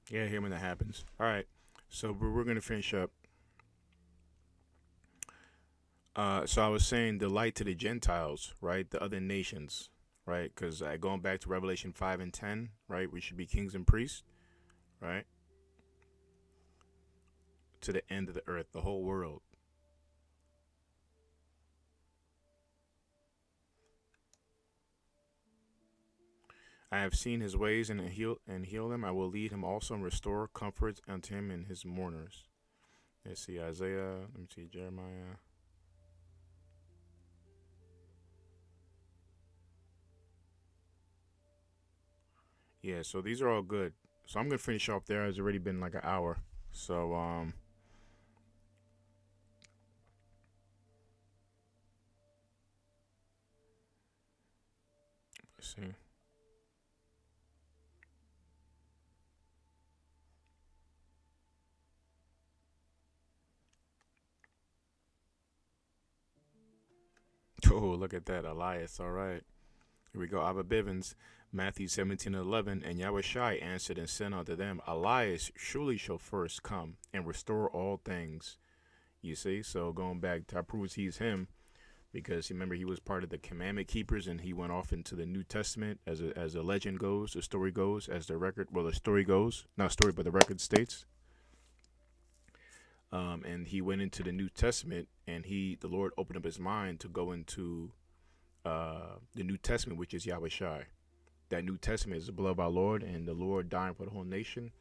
Yeah, here when that happens. All right. So we're gonna finish up. So I was saying the light to the Gentiles, right? The other nations, right? Because going back to Revelation 5 and 10, right? We should be kings and priests, right? To the end of the earth, the whole world. I have seen his ways and heal him. I will lead him also and restore comfort unto him and his mourners. Let's see Isaiah. Let me see Jeremiah. Yeah, so these are all good. So I'm gonna finish off there. It's already been like an hour. So let's see. Oh, look at that, Elias. All right, here we go. Abba Bivens, Matthew 17:11, and Yahushai answered and said unto them, Elias surely shall first come and restore all things. You see, so going back, that proves he's him because remember he was part of the commandment keepers and he went off into the New Testament as a legend goes, the story goes, as the record well the story goes, not story but the record states. And he went into the New Testament and the Lord opened up his mind to go into the New Testament, which is Yahweh Shai. That New Testament is the blood of our Lord and the Lord dying for the whole nation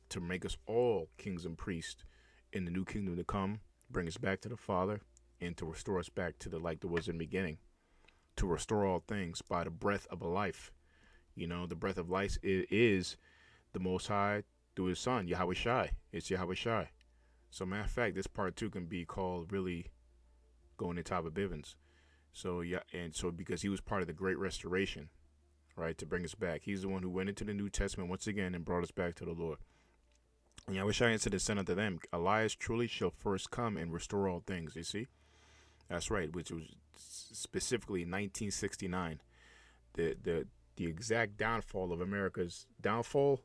to make us all kings and priests in the new kingdom to come, bring us back to the Father, and to restore us back to the like that was in the beginning, to restore all things by the breath of a life. You know, the breath of life is the Most High through His Son, Yahweh Shai. It's Yahweh Shai. So, matter of fact, this part two can be called really going into Abba Bivens. So, yeah, and so because he was part of the Great Restoration, right, to bring us back. He's the one who went into the New Testament once again and brought us back to the Lord. And Yahweh Shai answered and said unto them, Elias truly shall first come and restore all things. You see? That's right, which was specifically 1969. The exact downfall of America's downfall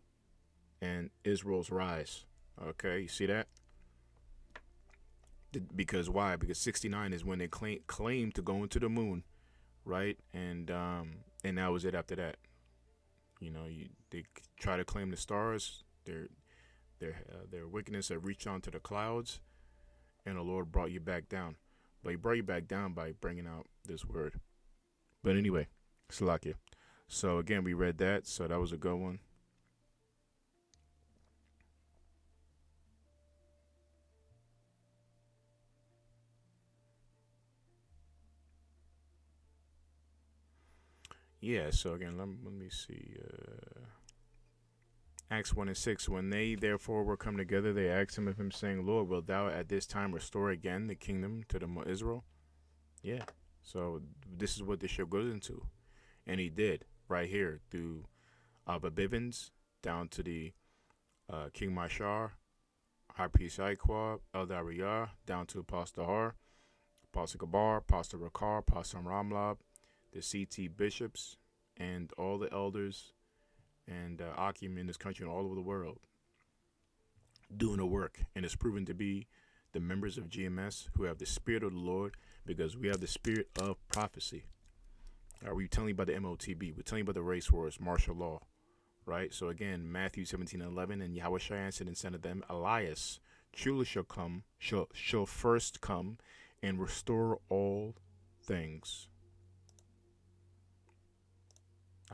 and Israel's rise. Okay, you see that? Because why? Because 69 is when they claimed to go into the moon, right? And that was it after that. You know, they try to claim the stars. Their wickedness had reached onto the clouds, and the Lord brought you back down. But He brought you back down by bringing out this word. But anyway, Salakia. So again, we read that. So that was a good one. Yeah. So again, let me see. Acts 1 and 6. When they therefore were come together, they asked him, saying, Lord, wilt thou at this time restore again the kingdom to the Israel? Yeah. So this is what the show goes into. And he did right here through Abba Bivens down to the King Mashar, High Priest Iqua, Elder Ariyah, down to Apostle Har, Apostle Gabar, Apostle Rakar, Apostle Ramlab, the CT bishops, and all the elders and Akim in this country and all over the world doing the work. And it's proven to be the members of GMS who have the Spirit of the Lord because we have the Spirit of prophecy. Are we telling you about the MOTB? We're telling you about the race wars, martial law, right? So again, Matthew 17:11, and Yahweh answered and said to them, Elias truly shall first come and restore all things.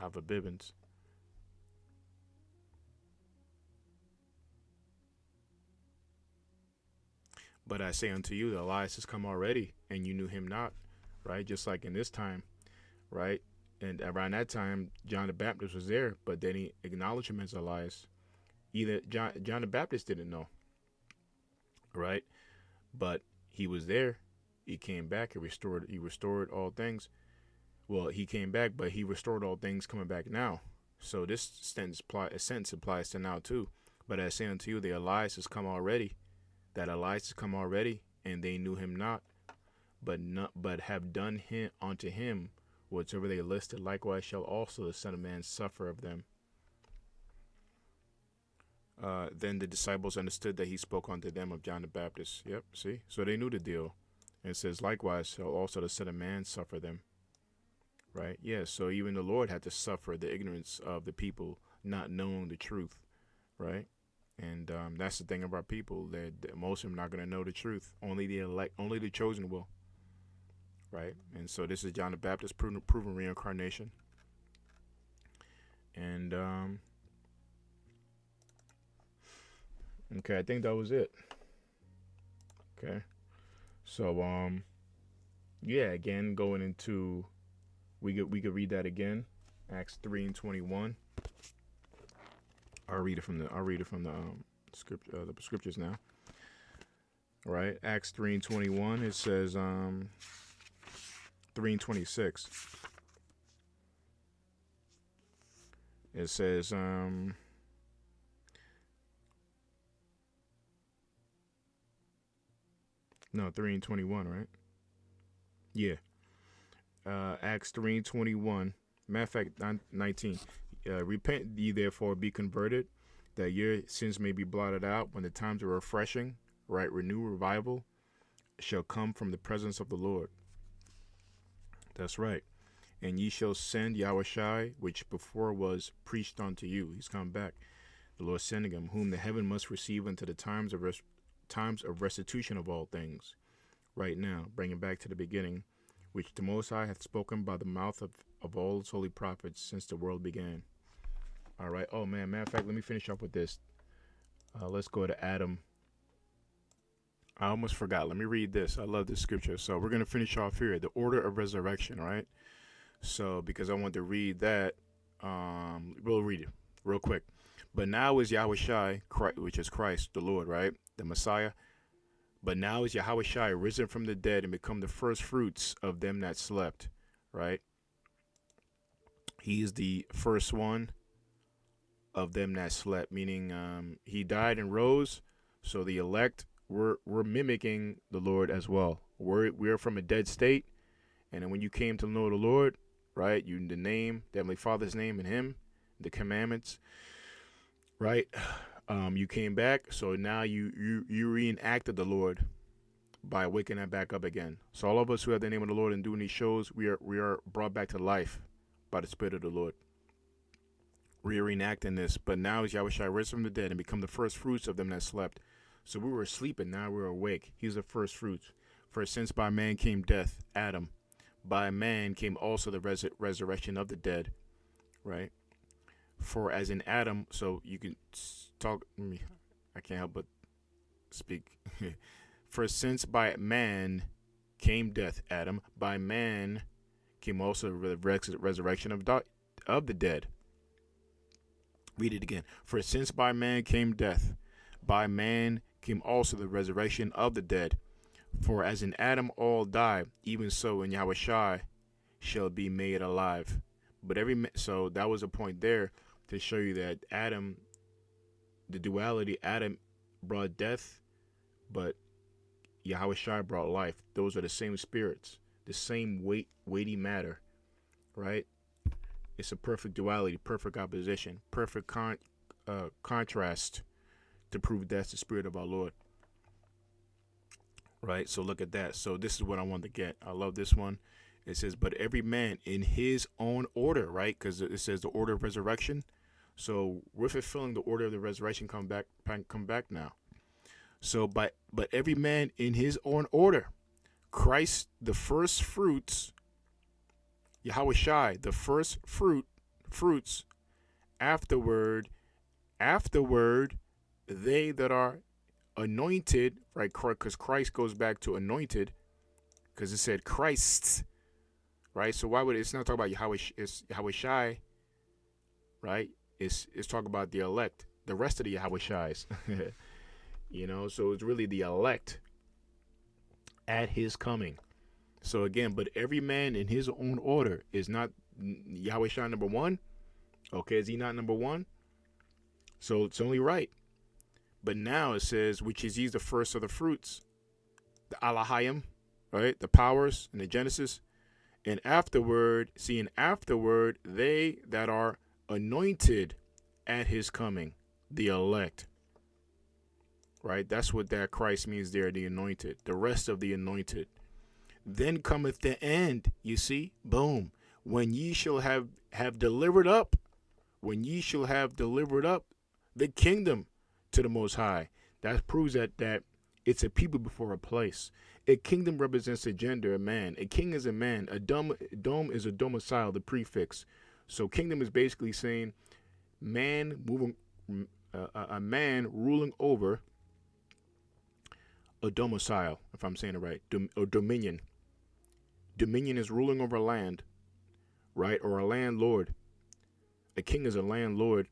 Ava Bibbins. But I say unto you, that Elias has come already, and you knew him not, right? Just like in this time, right? And around that time, John the Baptist was there, but then he acknowledged him as Elias. Either John the Baptist didn't know, right? But he was there. He came back. He restored all things. Well, he came back, but he restored all things coming back now. So this sentence applies to now too. But I say unto you, the Elias has come already. That Elias has come already, and they knew him not, but have done him unto him whatsoever they listed. Likewise shall also the Son of Man suffer of them. Then the disciples understood that he spoke unto them of John the Baptist. Yep, see? So they knew the deal. And it says, likewise, shall also the Son of Man suffer them. Right? Yeah, so even the Lord had to suffer the ignorance of the people not knowing the truth. Right? And that's the thing about people, that most of them are not going to know the truth. Only the elect, only the chosen will. Right? And so this is John the Baptist proven reincarnation. And okay, I think that was it. Okay. So yeah, again going into we could read that again. Acts 3:21. I'll read it from the script the scriptures now. All right. Acts 3:21, it says 3:26. It says no, 3:21, right? Yeah. Acts 3:21. Matter of fact, 19. Repent ye therefore, be converted, that your sins may be blotted out, when the times of refreshing, right, revival, shall come from the presence of the Lord. That's right. And ye shall send Yahushai, which before was preached unto you. He's come back. The Lord sending him, whom the heaven must receive unto the times of restitution of all things. Right now, bringing back to the beginning, which the Most High hath spoken by the mouth of all his holy prophets since the world began. All right. Oh, man. Matter of fact, let me finish up with this. Let's go to Adam. I almost forgot. Let me read this. I love this scripture. So we're going to finish off here. The order of resurrection, right? So because I want to read that, we'll read it real quick. But now is Yahushai, which is Christ, the Lord, right? The Messiah. But now is Yahushai risen from the dead and become the first fruits of them that slept, right? He is the first one of them that slept, meaning he died and rose. So the elect we're mimicking the Lord as well. We're from a dead state, and then when you came to know the Lord, right? You the name, the Heavenly Father's name, and Him, the commandments, right? You came back, so now you reenacted the Lord by waking that back up again. So all of us who have the name of the Lord and doing these shows, we are brought back to life by the Spirit of the Lord. We are reenacting this, but now is Yahushua risen from the dead and become the first fruits of them that slept. So we were asleep and now we're awake. He's the first fruits. For since by man came death, Adam, by man came also the resurrection of the dead, right? For as in Adam, so you can talk, I can't help but speak. For since by man came death, Adam, by man came also the resurrection of the dead. Read it again. For since by man came death, by man came also the resurrection of the dead. For as in Adam all die, even so in Yahushai shall be made alive. But so that was a point there to show you that Adam, the duality, Adam brought death, but Yahushai brought life. Those are the same spirits, the same weighty matter, right? It's a perfect duality, perfect opposition, perfect contrast to prove that's the spirit of our Lord. Right? So look at that. So this is what I want to get. I love this one. It says, but every man in his own order, right? Because it says the order of resurrection. So we're fulfilling the order of the resurrection. Come back now. So but every man in his own order. Christ, the first fruits, Yahushai, the first fruits, afterward, they that are anointed, right? Because Christ goes back to anointed, because it said Christ, right? So why would it's not talking about Yahushai, right? It's talking about the elect, the rest of the Yahushais, So it's really the elect at His coming. So again, but every man in his own order. Is not Yahushai number one? Okay, is he not number one? So it's only right. But now it says, which is he's the first of the fruits, the Alahayim, right? The powers and the Genesis. And afterward, they that are anointed at his coming, the elect. right? That's what that Christ means there, the anointed, the rest of the anointed. Then cometh the end, you see, boom, when ye shall have delivered up, when ye shall have delivered up the kingdom to the Most High. That proves that it's a people before a place. A kingdom represents a gender, a man. A king is a man. A dome is a domicile, the prefix. So kingdom is basically saying man moving, a man ruling over a domicile, if I'm saying it right, or dominion. Dominion is ruling over land, right, or a landlord. A king is a landlord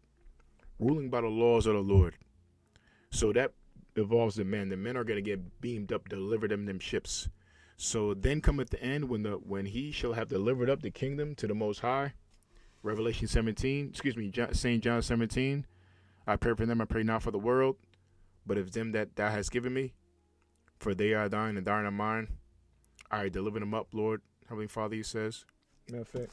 ruling by the laws of the Lord. So that involves the men. The men are going to get beamed up, deliver them ships. So then cometh the end when he shall have delivered up the kingdom to the Most High. Revelation 17, St. John 17. I pray for them, I pray not for the world, but of them that thou hast given me, for they are thine and thine are mine. I deliver them up, Lord. Heavenly Father, he says. Matter of fact.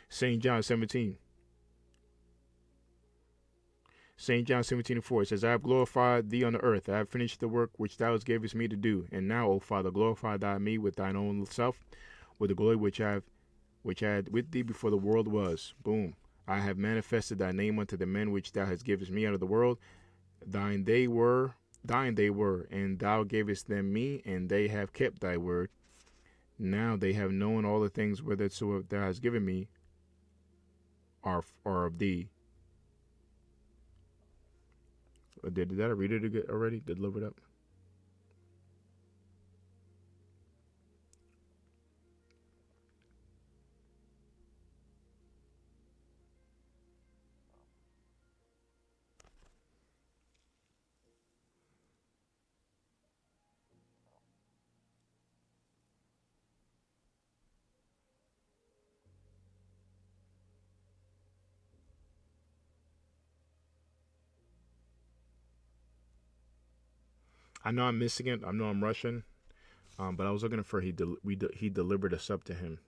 St. John 17. St. John 17:4 it says, I have glorified thee on the earth. I have finished the work which thou gavest me to do. And now, O Father, glorify thou me with thine own self, with the glory which I had with thee before the world was. Boom. I have manifested thy name unto the men which thou hast given me out of the world. Thine they were, and thou gavest them me, and they have kept thy word. Now they have known all the things whithersoever thou hast given me are of thee. Did I read it already? Delivered up. I know I'm missing it. I know I'm rushing. But I was looking for he delivered us up to him.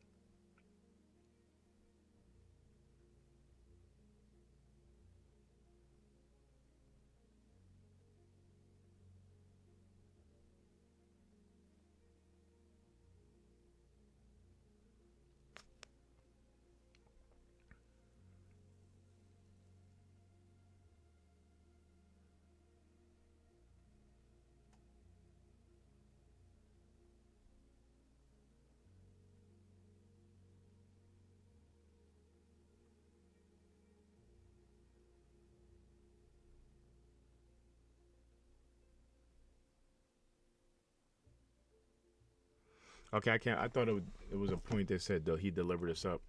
Okay, I can't. I thought it was a point that said though he delivered us up.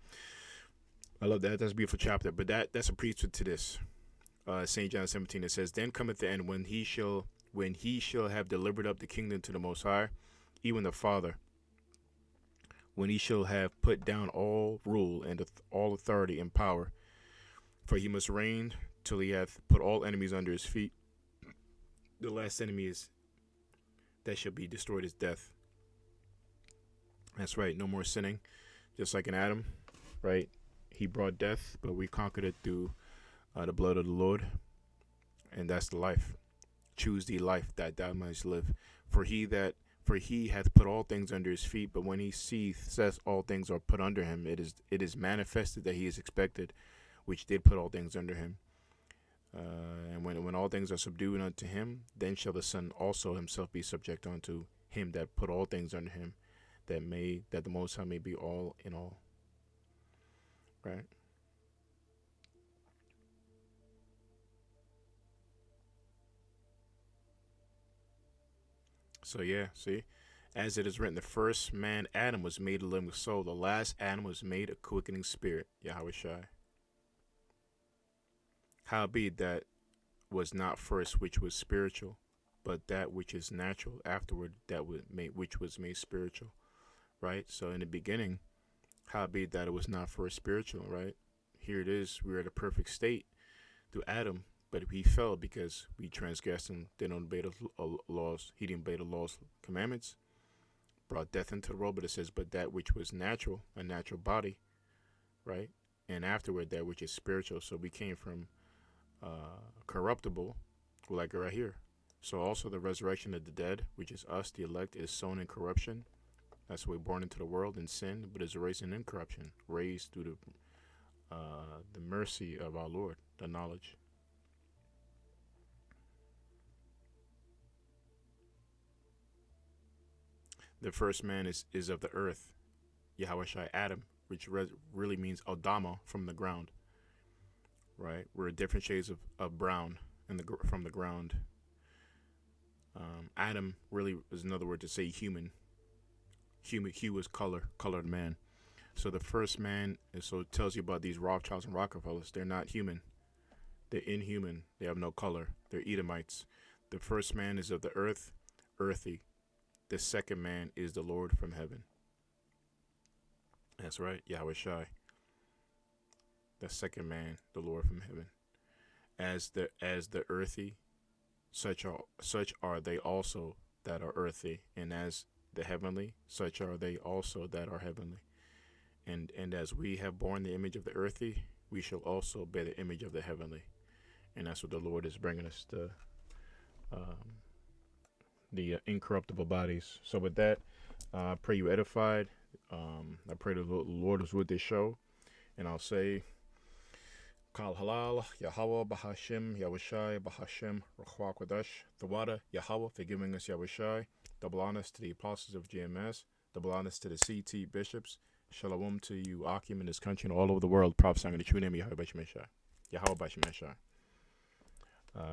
I love that. That's a beautiful chapter. But that's a precursor to this. St. John 17. It says, "Then cometh the end when he shall have delivered up the kingdom to the Most High, even the Father. When he shall have put down all rule and all authority and power, for he must reign till he hath put all enemies under his feet. The last enemy that shall be destroyed is death." That's right. No more sinning, just like in Adam, right? He brought death, but we conquered it through the blood of the Lord, and that's the life. Choose the life that thou mightst live. For he hath put all things under his feet. But when he says all things are put under him, it is manifested that he is expected, which did put all things under him. And when all things are subdued unto him, then shall the Son also himself be subject unto him that put all things under him, that the Most High may be all in all. Right? So yeah, see, as it is written, the first man Adam was made a living soul. The last Adam was made a quickening spirit. Yahweh Shai. Howbeit that was not first which was spiritual, but that which is natural afterward which was made spiritual. Right? So in the beginning, howbeit that it was not first spiritual, right? Here it is, we're at a perfect state through Adam, but he fell because we transgressed and didn't obey the laws. He didn't obey the laws, commandments, brought death into the world, but it says, but that which was natural, a natural body, right? and afterward that which is spiritual. So we came from corruptible, like right here. So also the resurrection of the dead, which is us, the elect, is sown in corruption. That's why we're born into the world in sin, but is raised in incorruption, raised through the mercy of our Lord, the knowledge. The first man is of the earth, Yahweh Shai Adam, which really means Adama, from the ground. Right, we're different shades of brown from the ground. Adam really is another word to say human. Hue is color, colored man. So the first man, so it tells you about these Rothschilds and Rockefellers. They're not human. They're inhuman. They have no color. They're Edomites. The first man is of the earth, earthy. The second man is the Lord from heaven. That's right, Yahweh Shai. The second man, the Lord from heaven. As the earthy, such are they also that are earthy, and as the heavenly, such are they also that are heavenly. And as we have borne the image of the earthy, we shall also bear the image of the heavenly. And that's what the Lord is bringing us to, the incorruptible bodies. So with that, I pray you edified. I pray the Lord is with this show. And I'll say, Kal Halal, Yahweh, Bahashim, Yahushai, Bahashim, Ruchwa Kodesh, Thawada, Yahweh, for giving us Yahushai. Double honors to the apostles of GMS. Double honors to the CT bishops. Shalom to you, Akim, in this country and all over the world, prophesying in the true name of Yahweh Bashmeshai. Yahweh Bashmeshai.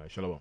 Shalom.